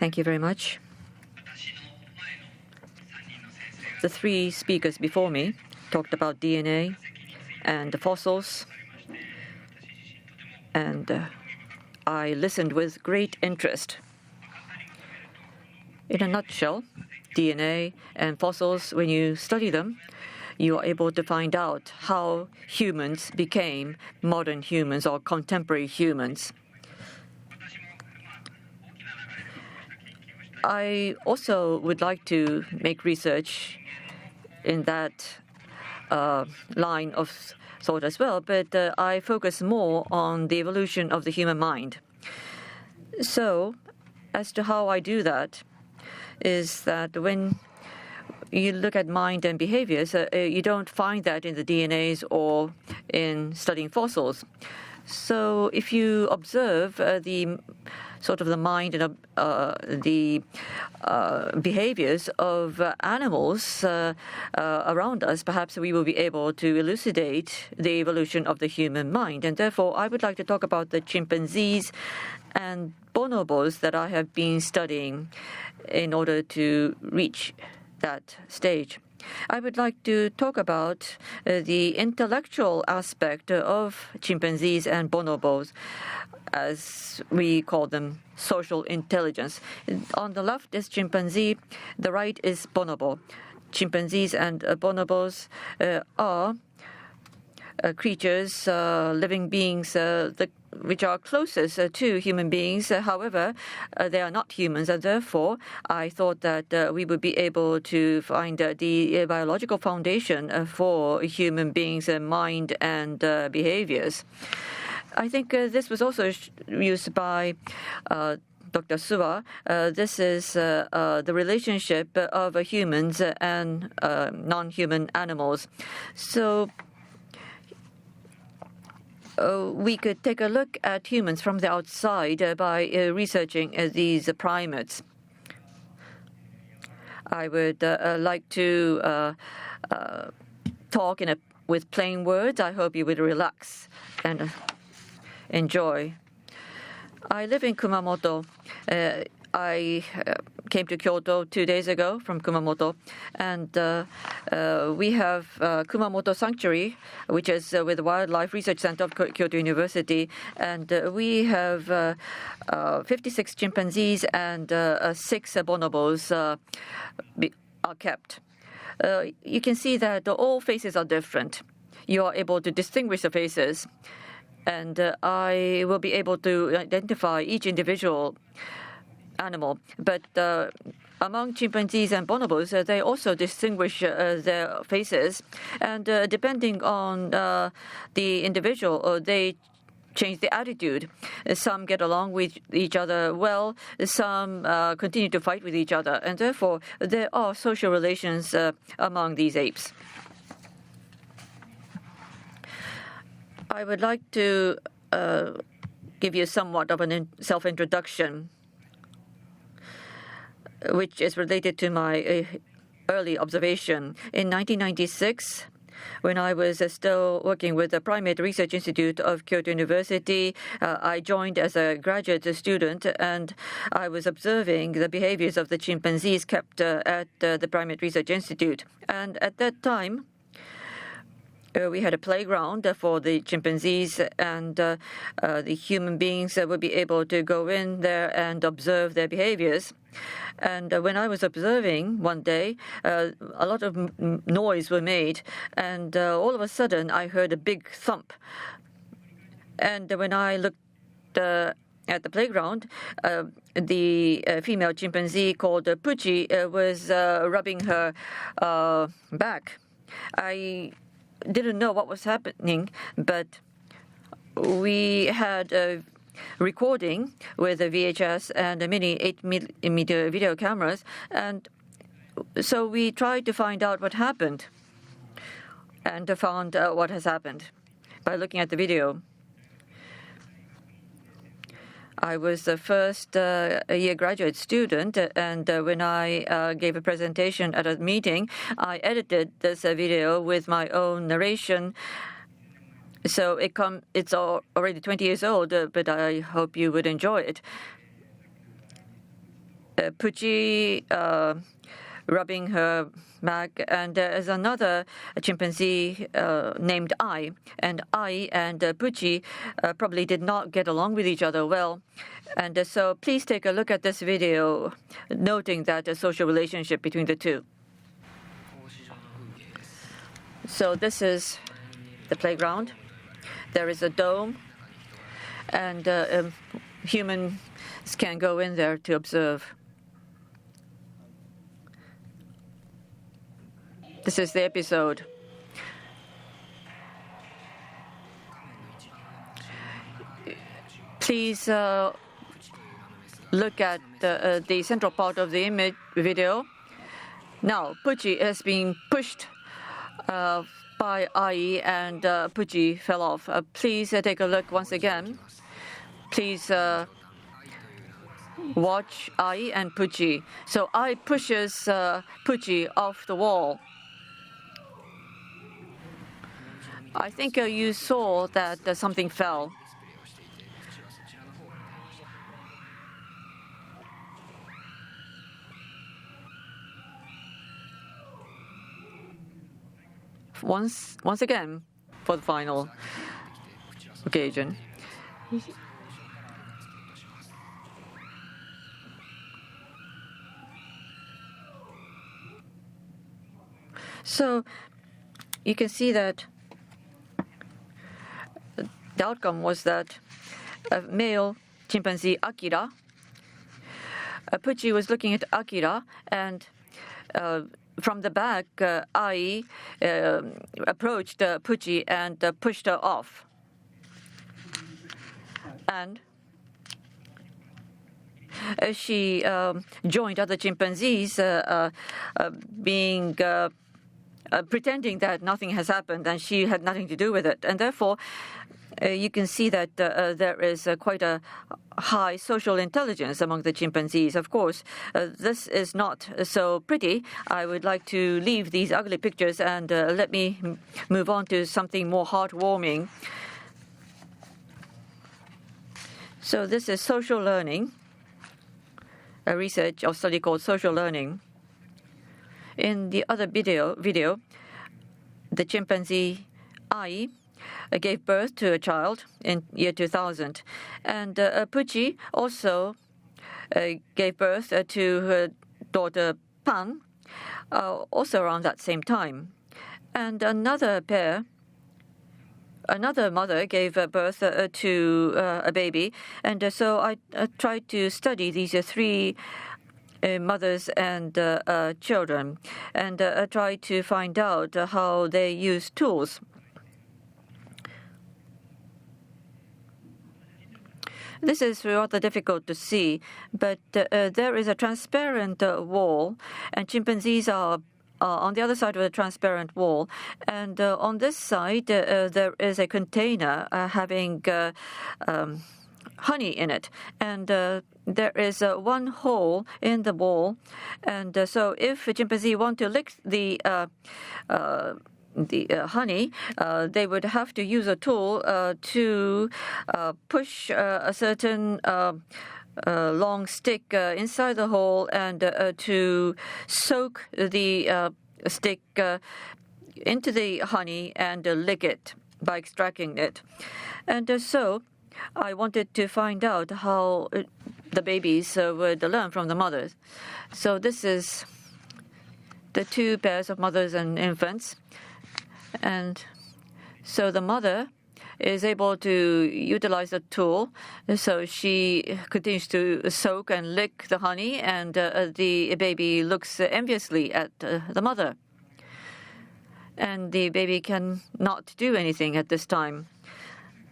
Thank you very much. The three speakers before me talked about DNA and the fossils, and I listened with great interest. In a nutshell, DNA and fossils, when you study them, you are able to find out how humans became modern humans or contemporary humans. I also would like to make research in that line of thought as well, but I focus more on the evolution of the human mind. So, as to how I do that, is that when you look at mind and behaviors, you don't find that in the DNAs or in studying fossils. So if you observe the sort of the mind and the behaviors of animals around us, perhaps we will be able to elucidate the evolution of the human mind. And therefore, I would like to talk about the chimpanzees and bonobos that I have been studying in order to reach that stage. I would like to talk about the intellectual aspect of chimpanzees and bonobos, as we call them, social intelligence. On the left is chimpanzee, the right is bonobo. Chimpanzees and bonobos are creatures, living beings, which are closest to human beings. However, they are not humans, and therefore I thought that we would be able to find the biological foundation for human beings' mind and behaviors. I think this was also used by Dr. Suwa. This is the relationship of humans and non-human animals. So we could take a look at humans from the outside by researching these primates. I would like to talk with plain words. I hope you would relax and enjoy. I live in Kumamoto. I came to Kyoto 2 days ago from Kumamoto, and we have Kumamoto Sanctuary, which is with the Wildlife Research Center of Kyoto University, and we have 56 chimpanzees and 6 bonobos are kept. You can see that all faces are different. You are able to distinguish the faces, and I will be able to identify each individual animal. But among chimpanzees and bonobos, they also distinguish their faces, and depending on the individual, they change the attitude. Some get along with each other well, some continue to fight with each other, and therefore there are social relations among these apes. I would like to give you somewhat of a self-introduction, which is related to my early observation. In 1996, when I was still working with the Primate Research Institute of Kyoto University, I joined as a graduate student, and I was observing the behaviors of the chimpanzees kept at the Primate Research Institute. And at that time, we had a playground for the chimpanzees, and the human beings would be able to go in there and observe their behaviors. And when I was observing one day, a lot of noise were made, and all of a sudden I heard a big thump. And when I looked at the playground, the female chimpanzee called Puchi was rubbing her back. I didn't know what was happening, but we had a recording with a VHS and a mini 8mm video cameras, and so we tried to find out what happened, and found what has happened by looking at the video. I was the first year graduate student, and when I gave a presentation at a meeting, I edited this video with my own narration. So it's already 20 years old, but I hope you would enjoy it. Pucci rubbing her back, and there is another chimpanzee named Ai, and Ai and Pucci probably did not get along with each other well. And so please take a look at this video, noting that a social relationship between the two. So this is the playground. There is a dome, and humans can go in there to observe. This is the episode. Please look at the central part of the image video. Now, Pucci is being pushed by Ai, and Pucci fell off. Please take a look once again. Please watch Ai and Pucci. So Ai pushes Pucci off the wall. I think you saw that something fell. Once again, for the final occasion. So you can see that the outcome was that a male chimpanzee, Akira, Pucci was looking at Akira, and from the back, Ai approached Pucci and pushed her off. And she joined other chimpanzees, pretending that nothing has happened and she had nothing to do with it. And therefore, you can see that there is quite a high social intelligence among the chimpanzees. Of course, this is not so pretty. I would like to leave these ugly pictures and let me move on to something more heartwarming. So this is social learning, a research or study called social learning. In the other video, the chimpanzee Ai gave birth to a child in year 2000. And Pucci also gave birth to her daughter Pan, also around that same time. And another mother gave birth to a baby. And so I tried to study these three mothers and children, and tried to find out how they use tools. This is rather difficult to see, but there is a transparent wall, and chimpanzees are on the other side of the transparent wall. And on this side, there is a container having honey in it. And there is one hole in the wall. And so if a chimpanzee want to lick the honey, they would have to use a tool to push a certain long stick inside the hole and to soak the stick into the honey and lick it by extracting it. And so I wanted to find out how the babies would learn from the mothers. So this is the two pairs of mothers and infants. And so the mother is able to utilize the tool. So she continues to soak and lick the honey, and the baby looks enviously at the mother. And the baby cannot do anything at this time.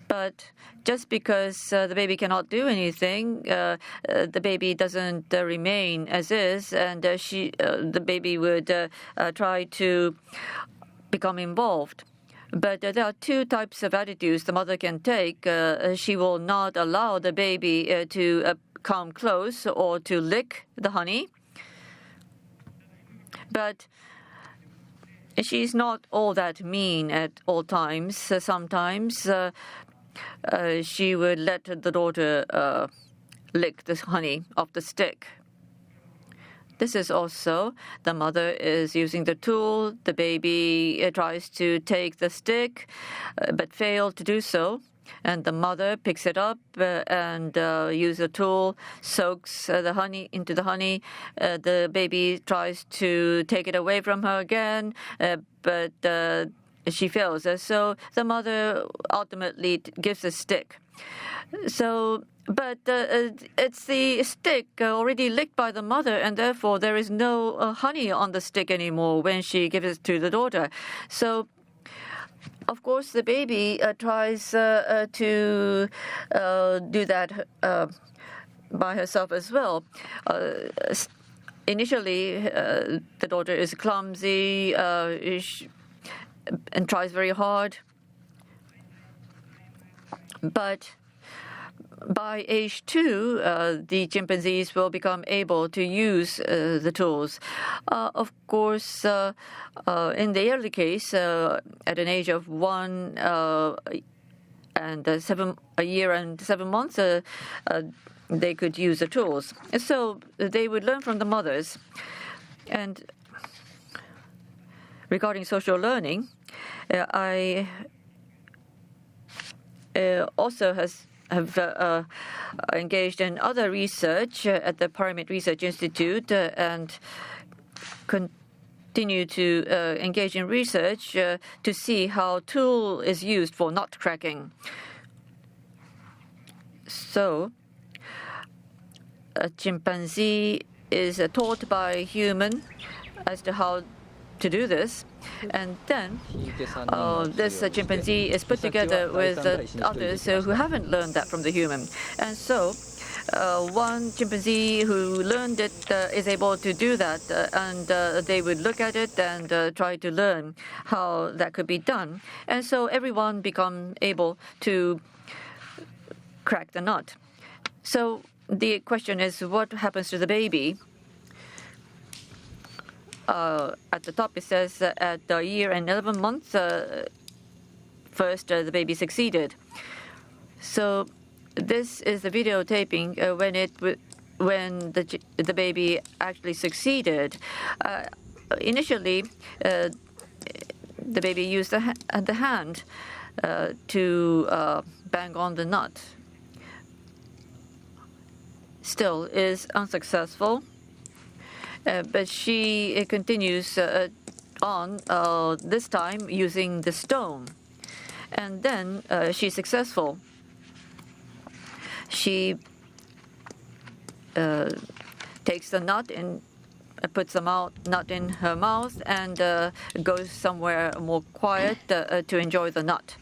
But just because the baby cannot do anything, the baby doesn't remain as is, and the baby would try to become involved. But there are two types of attitudes the mother can take. She will not allow the baby to come close or to lick the honey. But she's not all that mean at all times. Sometimes she would let the daughter lick the honey off the stick. This is also the mother is using the tool. The baby tries to take the stick, but failed to do so. And the mother picks it up and uses the tool, soaks the honey into the honey. The baby tries to take it away from her again, but she fails. So the mother ultimately gives a stick. But it's the stick already licked by the mother, and therefore there is no honey on the stick anymore when she gives it to the daughter. So, of course, the baby tries to do that by herself as well. Initially, the daughter is clumsy and tries very hard. But by age 2, the chimpanzees will become able to use the tools. Of course, in the early case, at an age of 1 and a year and 7 months, they could use the tools. So they would learn from the mothers. And regarding social learning, I also have engaged in other research at the Primate Research Institute and continue to engage in research to see how tool is used for nut cracking. So, a chimpanzee is taught by a human as to how to do this, and then this chimpanzee is put together with others who haven't learned that from the human. And so one chimpanzee who learned it is able to do that, and they would look at it and try to learn how that could be done. And so everyone become able to crack the nut. So the question is, what happens to the baby? At the top it says at a year and 11 months, first the baby succeeded. So this is the videotaping when the baby actually succeeded. Initially, the baby used the hand to bang on the nut. Still is unsuccessful. But she continues on, this time using the stone. And then she's successful. She takes the nut and puts the nut in her mouth and goes somewhere more quiet to enjoy the nut.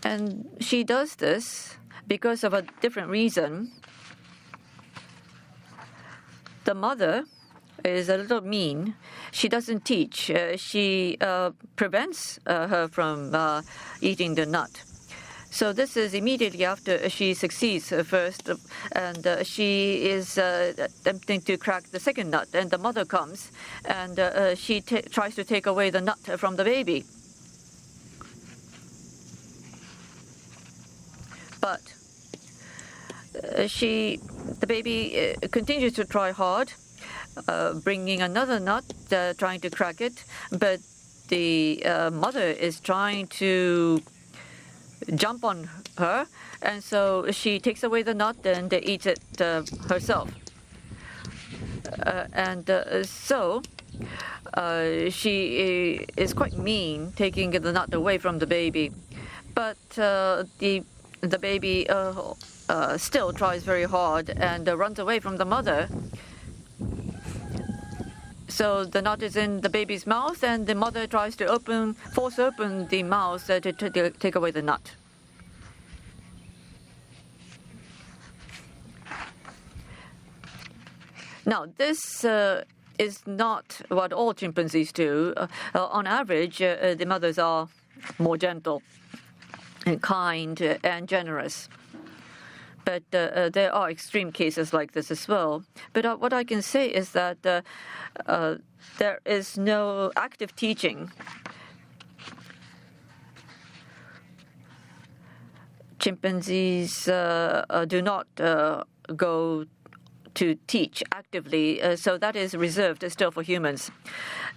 And she does this because of a different reason. The mother is a little mean. She doesn't teach. She prevents her from eating the nut. So this is immediately after she succeeds first, and she is attempting to crack the second nut. And the mother comes, and she tries to take away the nut from the baby. But the baby continues to try hard, bringing another nut, trying to crack it, but the mother is trying to jump on her, and so she takes away the nut and eats it herself. So she is quite mean, taking the nut away from the baby. But the baby still tries very hard and runs away from the mother. So the nut is in the baby's mouth, and the mother tries to force open the mouth to take away the nut. Now, this is not what all chimpanzees do. On average, the mothers are more gentle and kind and generous. But there are extreme cases like this as well. But what I can say is that there is no active teaching. Chimpanzees do not go to teach actively, so that is reserved still for humans.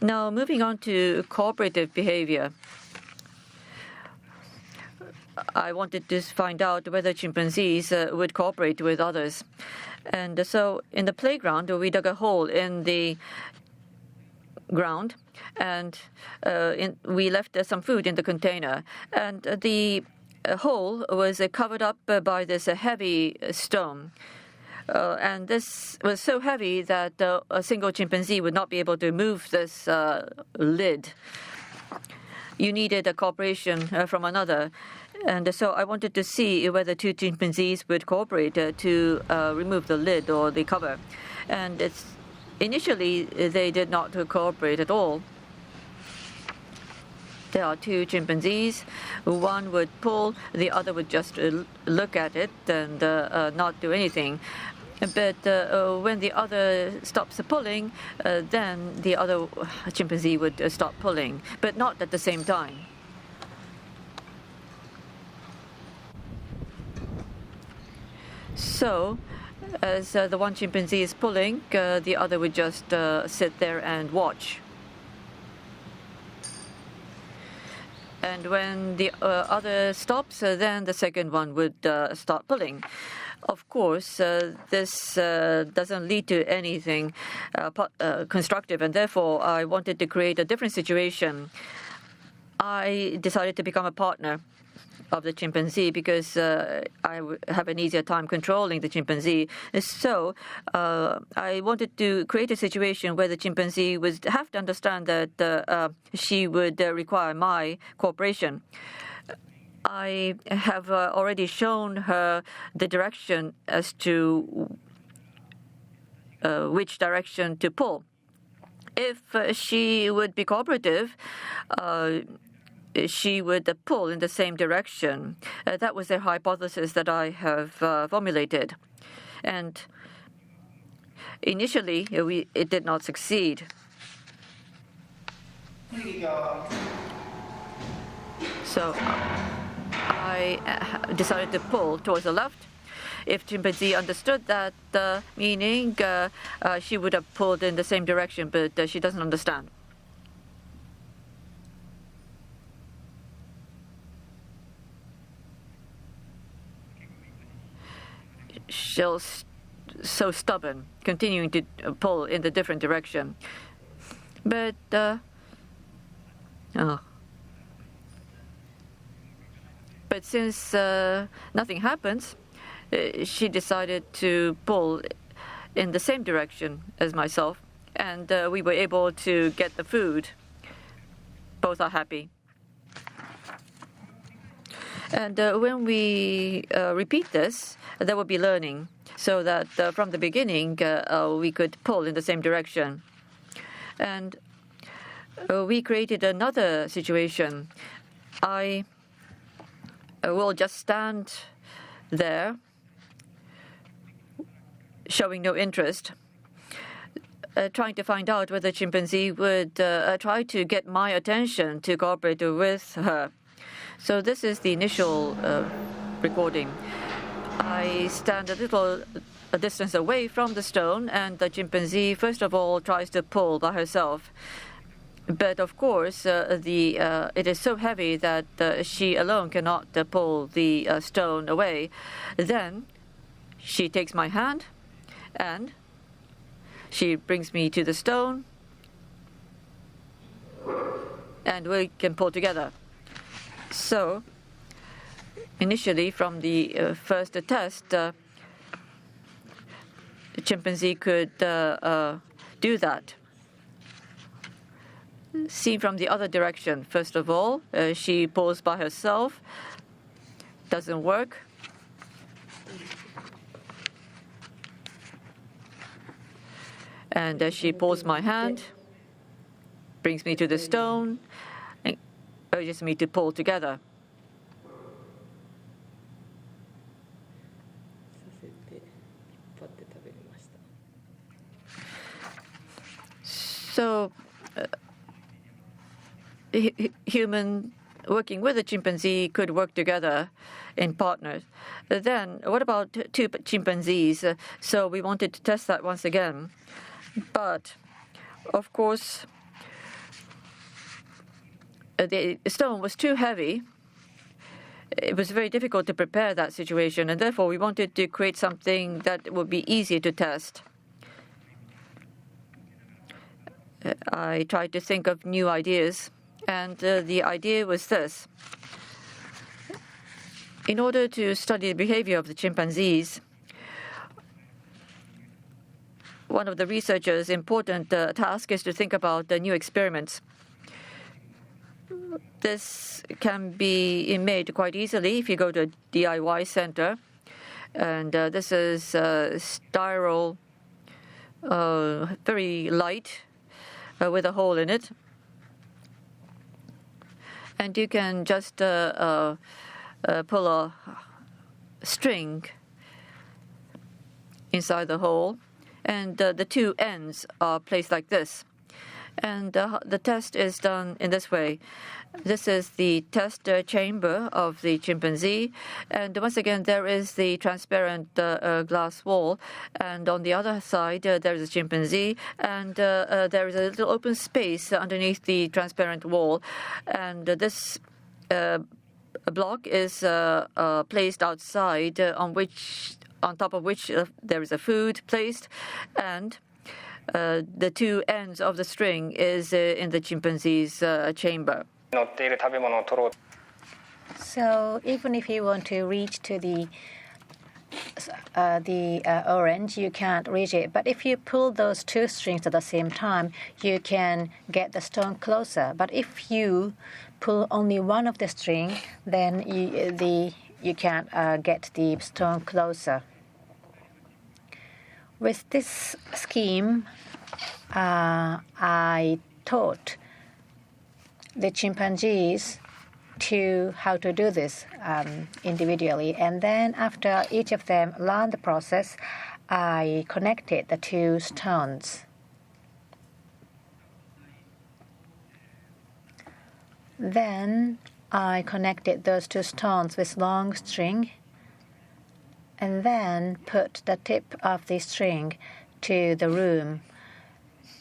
Now, moving on to cooperative behavior. I wanted to find out whether chimpanzees would cooperate with others. And so in the playground, we dug a hole in the ground, and we left some food in the container. And the hole was covered up by this heavy stone. And this was so heavy that a single chimpanzee would not be able to move this lid. You needed a cooperation from another. And so I wanted to see whether two chimpanzees would cooperate to remove the lid or the cover. And initially, they did not cooperate at all. There are two chimpanzees. One would pull, the other would just look at it and not do anything. But when the other stops pulling, then the other chimpanzee would stop pulling, but not at the same time. So, as the one chimpanzee is pulling, the other would just sit there and watch. And when the other stops, then the second one would start pulling. Of course, this doesn't lead to anything constructive, and therefore I wanted to create a different situation. I decided to become a partner of the chimpanzee because I would have an easier time controlling the chimpanzee. So I wanted to create a situation where the chimpanzee would have to understand that she would require my cooperation. I have already shown her the direction as to which direction to pull. If she would be cooperative, she would pull in the same direction. That was a hypothesis that I have formulated. And initially, it did not succeed. So I decided to pull towards the left. If chimpanzee understood that meaning, she would have pulled in the same direction, but she doesn't understand. She's so stubborn, continuing to pull in the different direction. But since nothing happens, she decided to pull in the same direction as myself, and we were able to get the food. Both are happy. And when we repeat this, there will be learning, so that from the beginning we could pull in the same direction. And we created another situation. I will just stand there, showing no interest, trying to find out whether chimpanzee would try to get my attention to cooperate with her. So this is the initial recording. I stand a distance away from the stone, and the chimpanzee first of all tries to pull by herself. But of course, it is so heavy that she alone cannot pull the stone away. Then she takes my hand and she brings me to the stone, and we can pull together. So initially, from the first test, the chimpanzee could do that. Seen from the other direction, first of all, she pulls by herself, doesn't work. And she pulls my hand, brings me to the stone, and urges me to pull together. So human working with a chimpanzee could work together in partners. Then what about two chimpanzees? So we wanted to test that once again. But of course, the stone was too heavy. It was very difficult to prepare that situation, and therefore we wanted to create something that would be easy to test. I tried to think of new ideas, and the idea was this. In order to study the behavior of the chimpanzees, one of the researchers' important task is to think about new experiments. This can be made quite easily if you go to a DIY center. And this is styrofoam, very light, with a hole in it. And you can just pull a string inside the hole, and the two ends are placed like this. And the test is done in this way. This is the test chamber of the chimpanzee, and once again there is the transparent glass wall, and on the other side there is a chimpanzee, and there is a little open space underneath the transparent wall, and this block is placed outside, on top of which there is a food placed, and the two ends of the string is in the chimpanzee's chamber. So even if you want to reach to the orange, you can't reach it. But if you pull those two strings at the same time, you can get the stone closer. But if you pull only one of the string, then you can't get the stone closer. With this scheme, I taught the chimpanzees how to do this individually. And then after each of them learned the process, I connected the two stones. Then I connected those two stones with long string, and then put the tip of the string to the room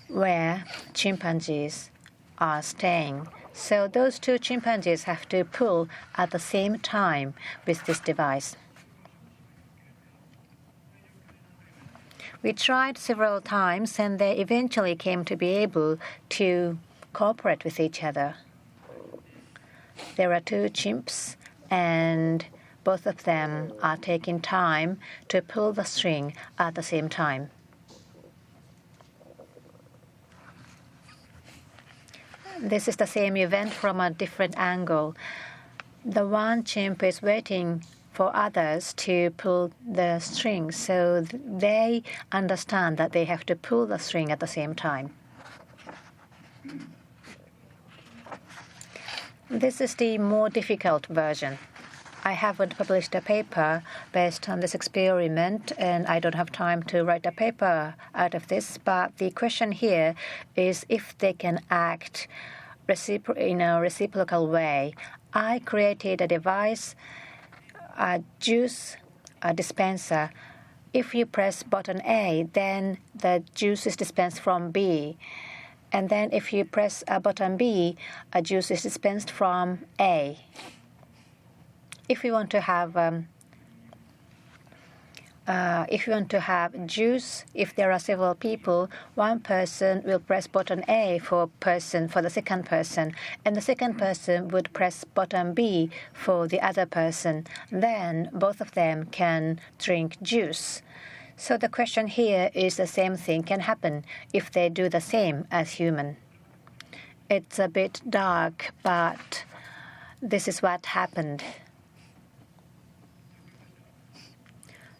where chimpanzees are staying. So those two chimpanzees have to pull at the same time with this device. We tried several times, and they eventually came to be able to cooperate with each other. There are two chimps, and both of them are taking time to pull the string at the same time. This is the same event from a different angle. The one chimp is waiting for others to pull the string, so they understand that they have to pull the string at the same time. This is the more difficult version. I haven't published a paper based on this experiment, and I don't have time to write a paper out of this. But the question here is if they can act in a reciprocal way. I created a device, a juice dispenser. If you press button A, then the juice is dispensed from B. And then if you press button B, a juice is dispensed from A. If you want to have juice, if there are several people, one person will press button A for the second person, and the second person would press button B for the other person. Then both of them can drink juice. So the question here is the same thing can happen if they do the same as human. It's a bit dark, but this is what happened.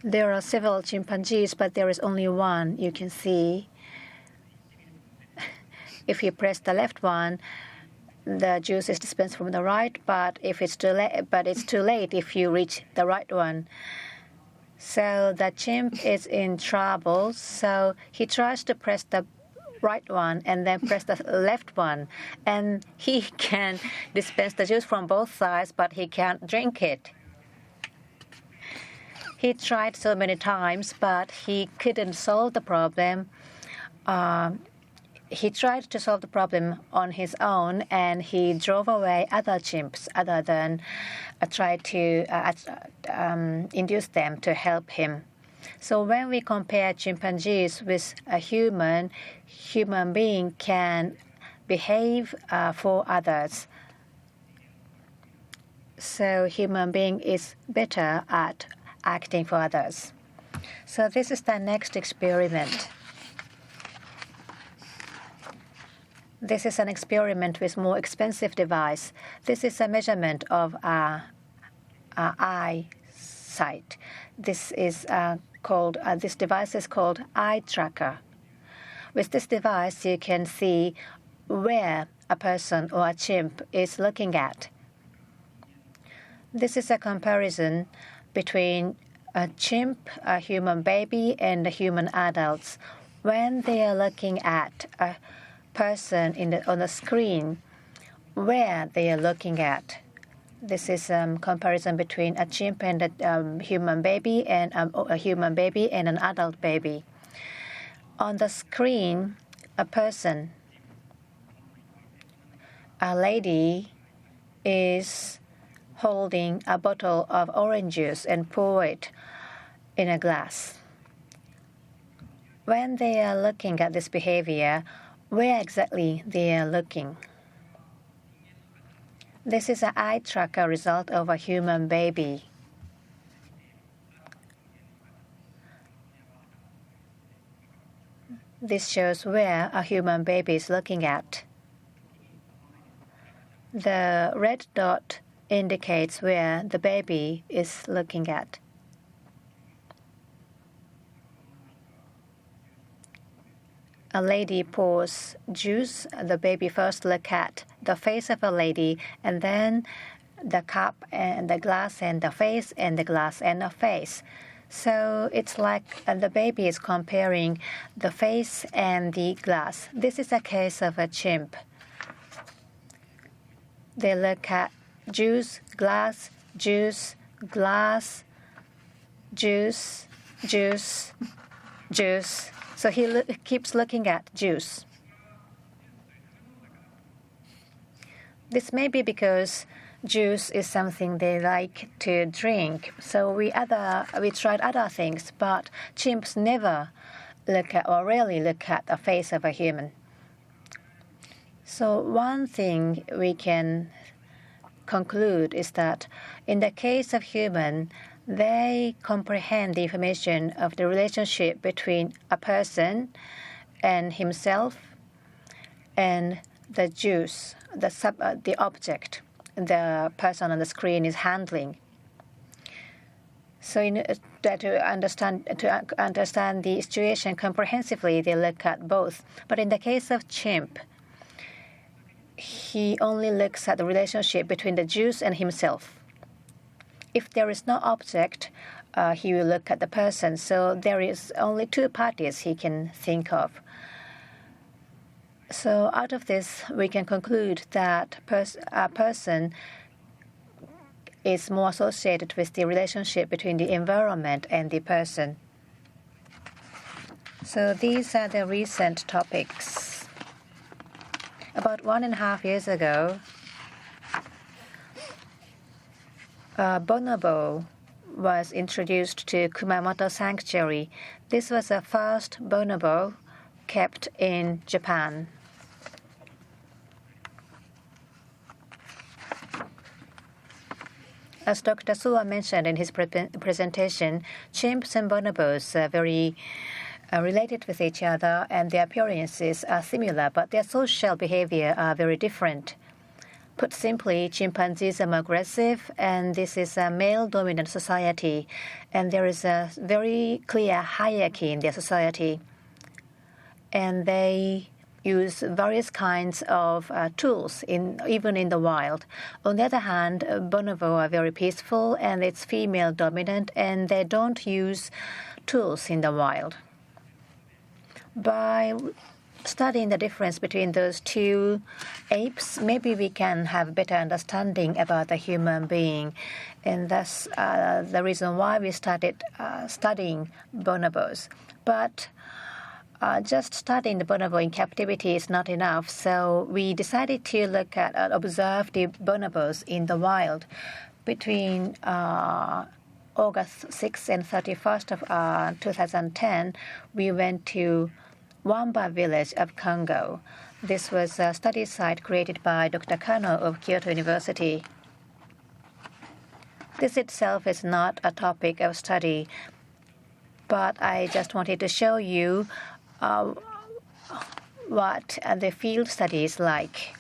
There are several chimpanzees, but there is only one you can see. If you press the left one, the juice is dispensed from the right, but it's too late if you reach the right one. So the chimp is in trouble, so he tries to press the right one and then press the left one. And he can dispense the juice from both sides, but he can't drink it. He tried so many times, but he couldn't solve the problem. He tried to solve the problem on his own, and he drove away other chimps other than try to induce them to help him. So when we compare chimpanzees with a human being can behave for others. So human being is better at acting for others. So this is the next experiment. This is an experiment with more expensive device. This is a measurement of eyesight. This device is called eye tracker. With this device, you can see where a person or a chimp is looking at. This is a comparison between a chimp, a human baby, and the human adults. When they are looking at a person on the screen, where they are looking at. This is a comparison between a chimp and a human baby, and a human baby and an adult baby. On the screen, a person, a lady, is holding a bottle of orange juice and pour it in a glass. When they are looking at this behavior, where exactly they are looking? This is an eye tracker result of a human baby. This shows where a human baby is looking at. The red dot indicates where the baby is looking at. A lady pours juice. The baby first looks at the face of a lady, and then the cup and the glass and the face and the glass and the face. So it's like the baby is comparing the face and the glass. This is a case of a chimp. They look at juice, glass, juice, glass, juice, juice, juice. So he keeps looking at juice. This may be because juice is something they like to drink. So we tried other things, but chimps never look at or rarely look at the face of a human. So one thing we can conclude is that in the case of human, they comprehend the information of the relationship between a person and himself and the juice, the object the person on the screen is handling. So to understand the situation comprehensively, they look at both. But in the case of chimp, he only looks at the relationship between the juice and himself. If there is no object, he will look at the person. So there is only two parties he can think of. So out of this, we can conclude that a person is more associated with the relationship between the environment and the person. So these are the recent topics. About 1.5 years ago, bonobo was introduced to Kumamoto Sanctuary. This was the first bonobo kept in Japan. As Dr. Suwa mentioned in his presentation, chimps and bonobos are very related with each other, and their appearances are similar, but their social behavior are very different. Put simply, chimpanzees are more aggressive, and this is a male-dominant society, and there is a very clear hierarchy in their society. And they use various kinds of tools, even in the wild. On the other hand, bonobo are very peaceful, and it's female-dominant, and they don't use tools in the wild. By studying the difference between those two apes, maybe we can have better understanding about the human being. And that's the reason why we started studying bonobos. But just studying the bonobo in captivity is not enough, so we decided to look at observe the bonobos in the wild between August 6th and 31st of 2010. We went to Wamba village of Congo. This was a study site created by Dr. Kano of Kyoto University. This itself is not a topic of study, but I just wanted to show you what the field study is like.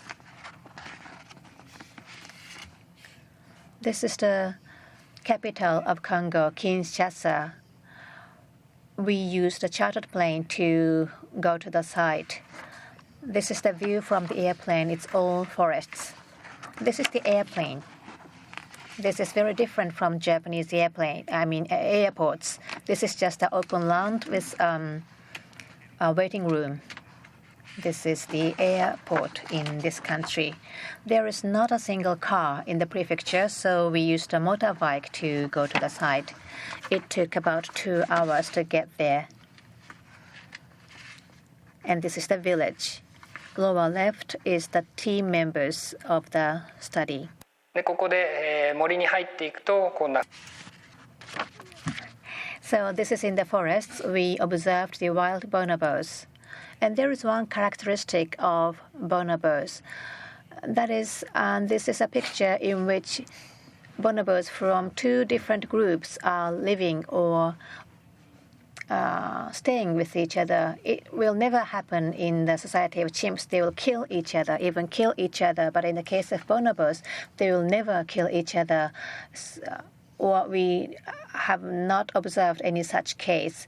This is the capital of Congo, Kinshasa. We used a chartered plane to go to the site. This is the view from the airplane. It's all forests. This is the airplane. This is very different from Japanese airports. This is just an open land with a waiting room. This is the airport in this country. There is not a single car in the prefecture, so we used a motorbike to go to the site. It took about 2 hours to get there. And this is the village. Lower left is the team members of the study. でここで森に入っていくとこんな So this is in the forests. We observed the wild bonobos. And there is one characteristic of bonobos. That is, this is a picture in which bonobos from two different groups are living or staying with each other. It will never happen in the society of chimps. They will kill each other, even kill each other. But in the case of bonobos, they will never kill each other. Or we have not observed any such case.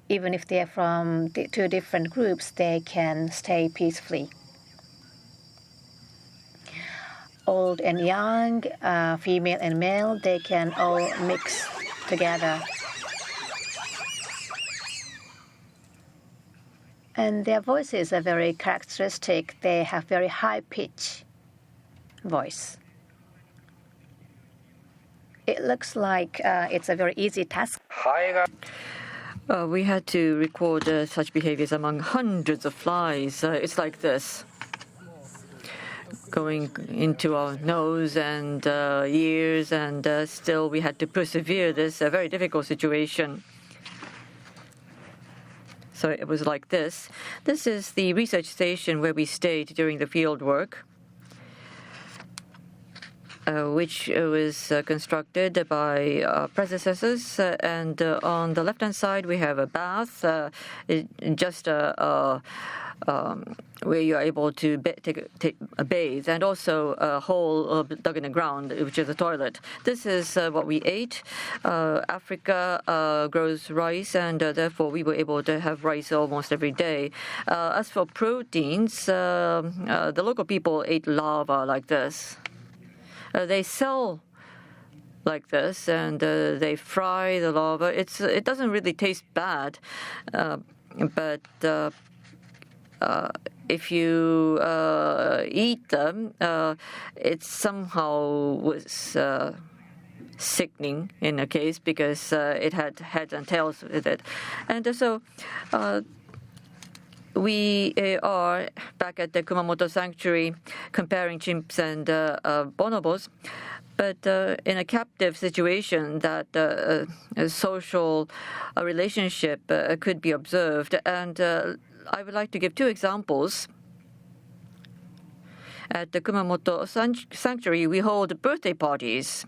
Even if they are from two different groups, they can stay peacefully. Old and young, female and male, they can all mix together. And their voices are very characteristic. They have very high-pitched voice. It looks like it's a very easy task. We had to record such behaviors among hundreds of flies. It's like this, going into our nose and ears, and still we had to persevere this very difficult situation. So it was like this. This is the research station where we stayed during the field work, which was constructed by predecessors. And on the left-hand side, we have a bath, just where you are able to take a bathe, and also a hole dug in the ground, which is a toilet. This is what we ate. Africa grows rice, and therefore we were able to have rice almost every day. As for proteins, the local people ate lava like this. They sell like this, and they fry the lava. It doesn't really taste bad, but if you eat them, it somehow was sickening in a case, because it had heads and tails with it. And so we are back at the Kumamoto Sanctuary comparing chimps and bonobos. But in a captive situation, that a social relationship could be observed. And I would like to give two examples. At the Kumamoto Sanctuary, we hold birthday parties.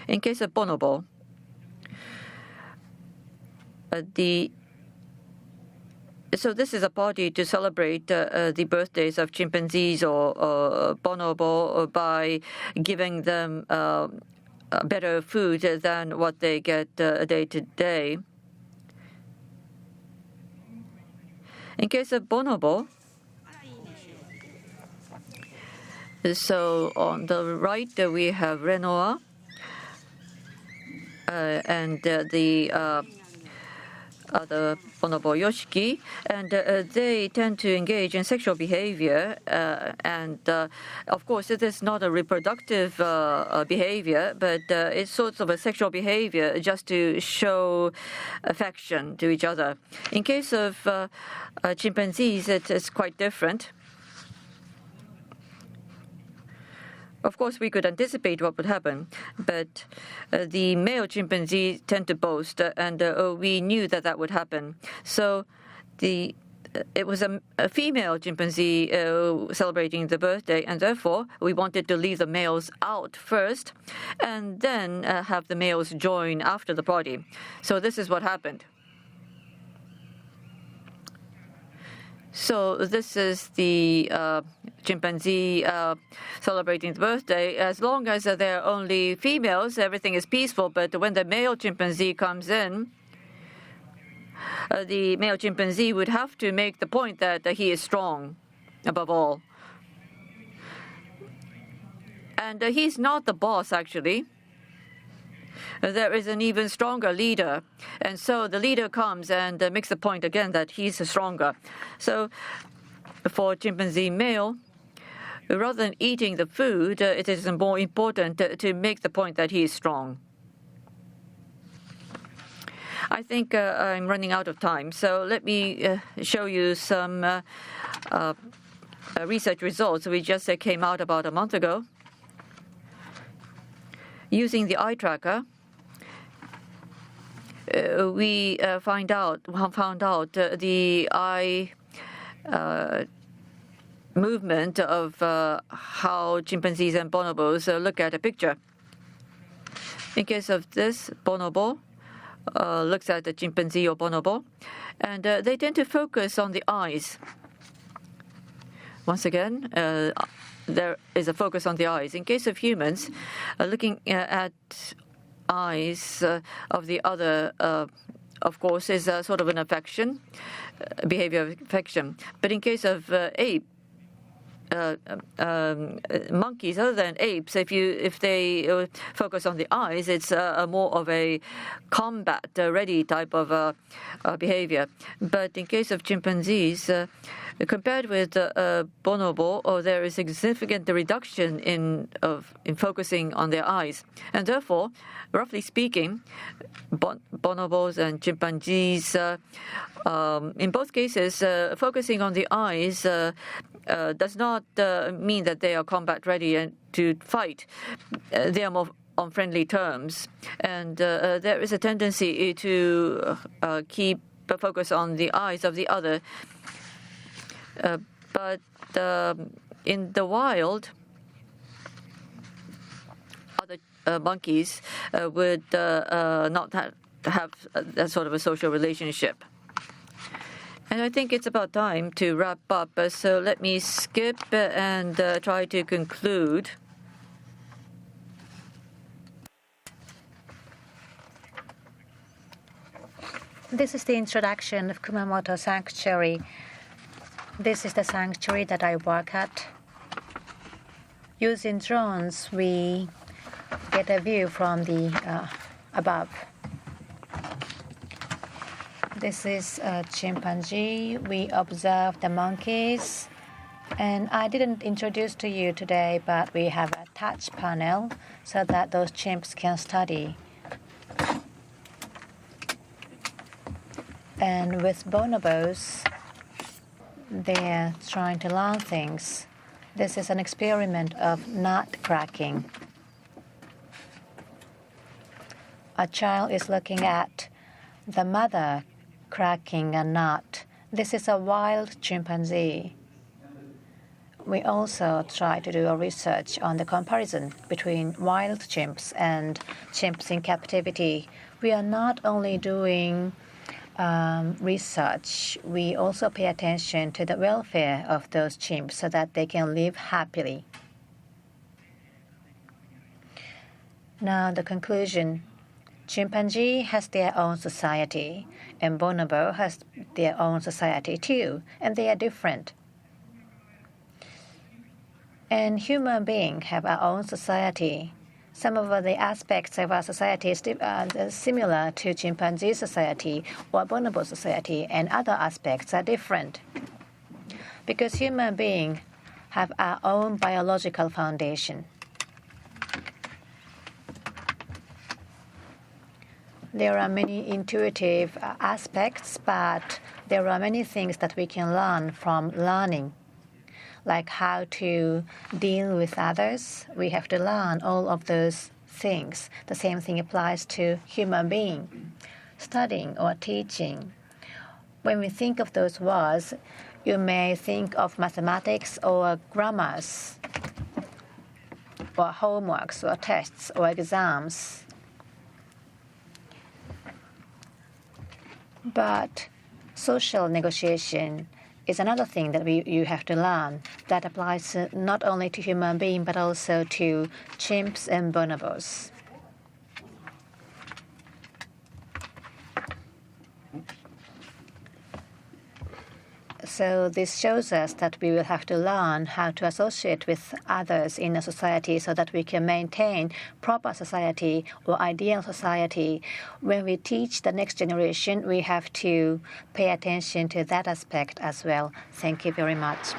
In case of bonobo, so this is a party to celebrate the birthdays of chimpanzees or bonobo by giving them better food than what they get day to day. In case of bonobo, so on the right we have Renoir, and the other Bonobo yoshiki, and they tend to engage in sexual behavior. Of course, it is not a reproductive behavior, but it's sort of a sexual behavior just to show affection to each other. In case of chimpanzees, it is quite different. Of course, we could anticipate what would happen, but the male chimpanzees tend to boast, and we knew that would happen. So it was a female chimpanzee celebrating the birthday, and therefore we wanted to leave the males out first, and then have the males join after the party. So this is what happened. So this is the chimpanzee celebrating the birthday. As long as there are only females, everything is peaceful. But when the male chimpanzee comes in, the male chimpanzee would have to make the point that he is strong, above all. And he's not the boss, actually. There is an even stronger leader. And so the leader comes and makes the point again that he's stronger. So for chimpanzee male, rather than eating the food, it is more important to make the point that he is strong. I think I'm running out of time, so let me show you some research results. We just came out about a month ago. Using the eye tracker, we found out the eye movement of how chimpanzees and bonobos look at a picture. In case of this, bonobo looks at the chimpanzee or bonobo, and they tend to focus on the eyes. Once again, there is a focus on the eyes. In case of humans, looking at eyes of the other, of course, is sort of an affection, behavior of affection. But in case of monkeys, other than apes, if they focus on the eyes, it's more of a combat-ready type of behavior. But in case of chimpanzees, compared with bonobo, there is a significant reduction in focusing on their eyes, and therefore, roughly speaking, bonobos and chimpanzees, in both cases, focusing on the eyes does not mean that they are combat ready and to fight. They are more on friendly terms, and there is a tendency to keep a focus on the eyes of the other. But in the wild, other monkeys would not have that sort of a social relationship. And I think it's about time to wrap up. So let me skip and try to conclude. This is the introduction of Kumamoto Sanctuary. This is the sanctuary that I work at. Using drones, we get a view from the above. This is a chimpanzee. We observe the monkeys. And I didn't introduce to you today, but we have a touch panel so that those chimps can study. And with bonobos, they're trying to learn things. This is an experiment of nut cracking. A child is looking at the mother cracking a nut. This is a wild chimpanzee. We also try to do a research on the comparison between wild chimps and chimps in captivity. We are not only doing research, we also pay attention to the welfare of those chimps so that they can live happily. Now the conclusion. Chimpanzee has their own society, and bonobo has their own society too, and they are different. And human beings have our own society, some of the aspects of our society is similar to chimpanzee society or bonobo society, and other aspects are different. Because human beings have our own biological foundation. There are many intuitive aspects, but there are many things that we can learn from learning, like how to deal with others. We have to learn all of those things. The same thing applies to human being. Studying or teaching. When we think of those words, you may think of mathematics or grammars, or homeworks or tests or exams. But social negotiation is another thing that you have to learn. That applies not only to human beings but also to chimps and bonobos. So this shows us that we will have to learn how to associate with others in a society so that we can maintain proper society or ideal society. When we teach the next generation, we have to pay attention to that aspect as well. Thank you very much.